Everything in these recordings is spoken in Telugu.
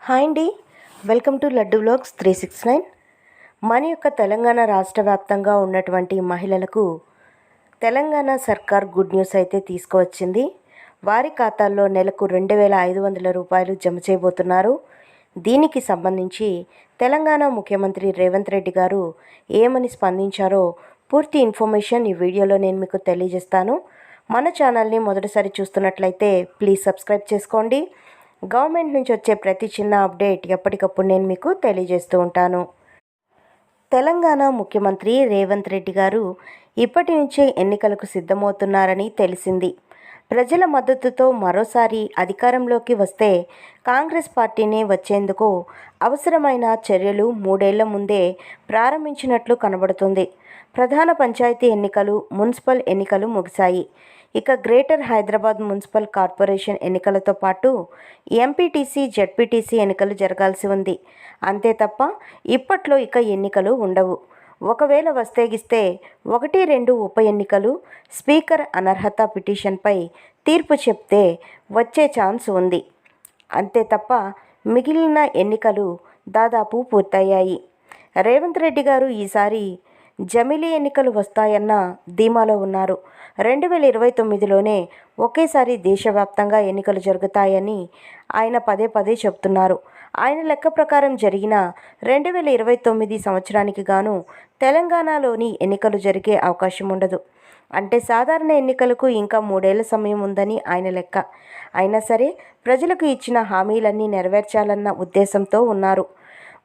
హాయ్ అండి, వెల్కమ్ టు లడ్డు వ్లాగ్స్ 369. మన యొక్క తెలంగాణ రాష్ట్ర వ్యాప్తంగా ఉన్నటువంటి మహిళలకు తెలంగాణ సర్కార్ గుడ్ న్యూస్ అయితే తీసుకువచ్చింది. వారి ఖాతాల్లో నెలకు 2,500 రూపాయలు జమ చేయబోతున్నారు. దీనికి సంబంధించి తెలంగాణ ముఖ్యమంత్రి రేవంత్ రెడ్డి గారు ఏమని స్పందించారో పూర్తి ఇన్ఫర్మేషన్ ఈ వీడియోలో నేను మీకు తెలియజేస్తాను. మన ఛానల్ని మొదటిసారి చూస్తున్నట్లయితే ప్లీజ్ సబ్స్క్రైబ్ చేసుకోండి. గవర్నమెంట్ నుంచి వచ్చే ప్రతి చిన్న అప్డేట్ ఎప్పటికప్పుడు నేను మీకు తెలియజేస్తూ ఉంటాను. తెలంగాణ ముఖ్యమంత్రి రేవంత్ రెడ్డి గారు ఇప్పటి నుంచే ఎన్నికలకు సిద్ధమవుతున్నారని తెలిసింది. ప్రజల మద్దతుతో మరోసారి అధికారంలోకి వస్తే కాంగ్రెస్ పార్టీనే వచ్చేందుకు అవసరమైన చర్యలు 3 ఏళ్ల ముందే ప్రారంభించినట్లు కనబడుతుంది. ప్రధాన పంచాయతీ ఎన్నికలు, మున్సిపల్ ఎన్నికలు ముగిశాయి. ఇక గ్రేటర్ హైదరాబాద్ మున్సిపల్ కార్పొరేషన్ ఎన్నికలతో పాటు ఎంపీటీసీ, జెడ్పీటీసీ ఎన్నికలు జరగాల్సి ఉంది. అంతే తప్ప ఇప్పట్లో ఇక ఎన్నికలు ఉండవు. ఒకవేళ వస్తేగిస్తే 1-2 ఉప ఎన్నికలు, స్పీకర్ అనర్హత పిటిషన్పై తీర్పు చెప్తే వచ్చే ఛాన్స్ ఉంది. అంతే తప్ప మిగిలిన ఎన్నికలు దాదాపు పూర్తయ్యాయి. రేవంత్ రెడ్డి గారు ఈసారి జమిలీ ఎన్నికలు వస్తాయన్న ధీమాలో ఉన్నారు. 2029లోనే ఒకేసారి దేశవ్యాప్తంగా ఎన్నికలు జరుగుతాయని ఆయన పదే పదే చెబుతున్నారు. ఆయన లెక్క ప్రకారం జరిగిన 2029 సంవత్సరానికి గాను తెలంగాణలోని ఎన్నికలు జరిగే అవకాశం ఉండదు. అంటే సాధారణ ఎన్నికలకు ఇంకా 3 ఏళ్ల సమయం ఉందని ఆయన లెక్క. అయినా సరే ప్రజలకు ఇచ్చిన హామీలన్నీ నెరవేర్చాలన్న ఉద్దేశంతో ఉన్నారు.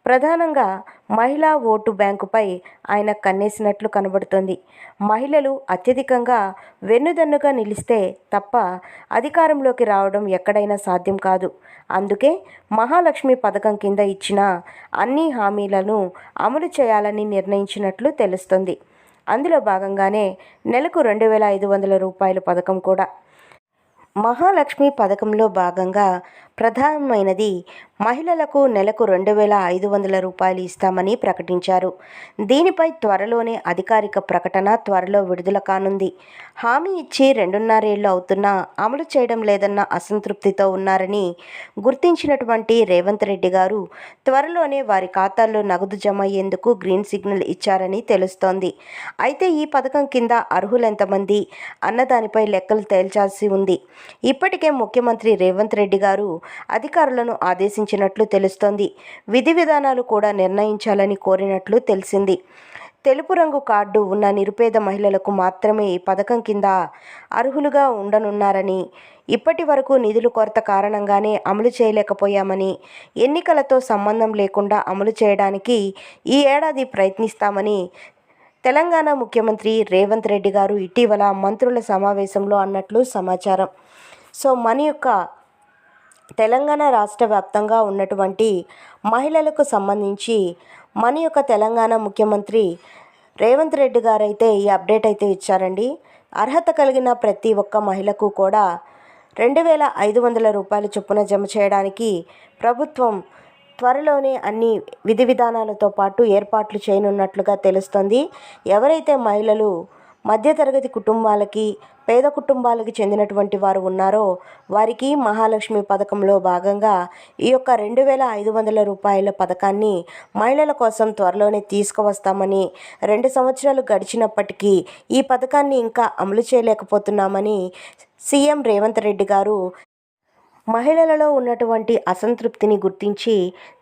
ప్రధానంగా మహిళా ఓటు బ్యాంకుపై ఆయన కన్నేసినట్లు కనబడుతోంది. మహిళలు అత్యధికంగా వెన్నుదన్నుగా నిలిస్తే తప్ప అధికారంలోకి రావడం ఎక్కడైనా సాధ్యం కాదు. అందుకే మహాలక్ష్మి పథకం కింద ఇచ్చిన అన్ని హామీలను అమలు చేయాలని నిర్ణయించినట్లు తెలుస్తుంది. అందులో భాగంగానే నెలకు 2,500 రూపాయల పథకం కూడా. మహాలక్ష్మి పథకంలో భాగంగా ప్రధానమైనది మహిళలకు నెలకు 2,500 రూపాయలు ఇస్తామని ప్రకటించారు. దీనిపై త్వరలోనే అధికారిక ప్రకటన త్వరలో విడుదల కానుంది. హామీ ఇచ్చి 2.5 ఏళ్లు అవుతున్నా అమలు చేయడం లేదన్న అసంతృప్తితో ఉన్నారని గుర్తించినటువంటి రేవంత్ రెడ్డి గారు త్వరలోనే వారి ఖాతాల్లో నగదు జమ అయ్యేందుకు గ్రీన్ సిగ్నల్ ఇచ్చారని తెలుస్తోంది. అయితే ఈ పథకం కింద అర్హులెంతమంది అన్నదానిపై లెక్కలు తేల్చాల్సి ఉంది. ఇప్పటికే ముఖ్యమంత్రి రేవంత్ రెడ్డి గారు అధికారులను ఆదేశించినట్లు తెలుస్తోంది. విధి విధానాలు కూడా నిర్ణయించాలని కోరినట్లు తెలిసింది. తెలుపు రంగు కార్డు ఉన్న నిరుపేద మహిళలకు మాత్రమే ఈ పథకం కింద అర్హులుగా ఉండనున్నారని, ఇప్పటి వరకు నిధుల కొరత కారణంగానే అమలు చేయలేకపోయామని, ఎన్నికలతో సంబంధం లేకుండా అమలు చేయడానికి ఈ ఏడాది ప్రయత్నిస్తామని తెలంగాణ ముఖ్యమంత్రి రేవంత్ రెడ్డి గారు ఇటీవల మంత్రుల సమావేశంలో అన్నట్లు సమాచారం. సో మన యొక్క తెలంగాణ రాష్ట్ర వ్యాప్తంగా ఉన్నటువంటి మహిళలకు సంబంధించి మన యొక్క తెలంగాణ ముఖ్యమంత్రి రేవంత్ రెడ్డి గారు అయితే ఈ అప్డేట్ అయితే ఇచ్చారండి. అర్హత కలిగిన ప్రతి ఒక్క మహిళకు కూడా 2,500 రూపాయల చొప్పున జమ చేయడానికి ప్రభుత్వం త్వరలోనే అన్ని విధి విధానాలతో పాటు ఏర్పాట్లు చేయనున్నట్లుగా తెలుస్తుంది. ఎవరైతే మహిళలు మధ్యతరగతి కుటుంబాలకి, పేద కుటుంబాలకు చెందినటువంటి వారు ఉన్నారో వారికి మహాలక్ష్మి పథకంలో భాగంగా ఈ యొక్క 2,500 రూపాయల పథకాన్ని మహిళల కోసం త్వరలోనే తీసుకువస్తామని, 2 సంవత్సరాలు గడిచినప్పటికీ ఈ పథకాన్ని ఇంకా అమలు చేయలేకపోతున్నామని సీఎం రేవంత్ రెడ్డి గారు మహిళలలో ఉన్నటువంటి అసంతృప్తిని గుర్తించి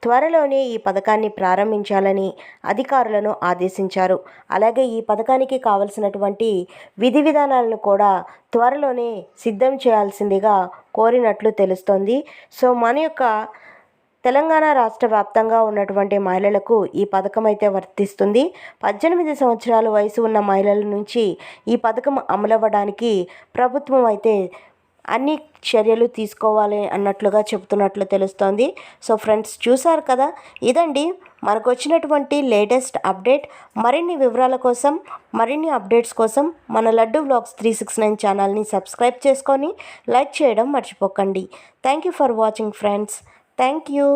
త్వరలోనే ఈ పథకాన్ని ప్రారంభించాలని అధికారులను ఆదేశించారు. అలాగే ఈ పథకానికి కావలసినటువంటి విధి విధానాలను కూడా త్వరలోనే సిద్ధం చేయాల్సిందిగా కోరినట్లు తెలుస్తోంది. సో మన యొక్క తెలంగాణ రాష్ట్ర వ్యాప్తంగా ఉన్నటువంటి మహిళలకు ఈ పథకం అయితే వర్తిస్తుంది. 18 సంవత్సరాల వయసు ఉన్న మహిళల నుంచి ఈ పథకం అమలవ్వడానికి ప్రభుత్వం అయితే అన్ని చర్యలు తీసుకోవాలి అన్నట్లుగా చెబుతున్నట్లు తెలుస్తోంది. సో ఫ్రెండ్స్, చూసారు కదా, ఇదండి మనకు వచ్చినటువంటి లేటెస్ట్ అప్డేట్. మరిన్ని వివరాల కోసం, మరిన్ని అప్డేట్స్ కోసం మన లడ్డు వ్లాగ్స్ 369 ఛానల్ని సబ్స్క్రైబ్ చేసుకొని లైక్ చేయడం మర్చిపోకండి. Thank you for watching friends. Thank you.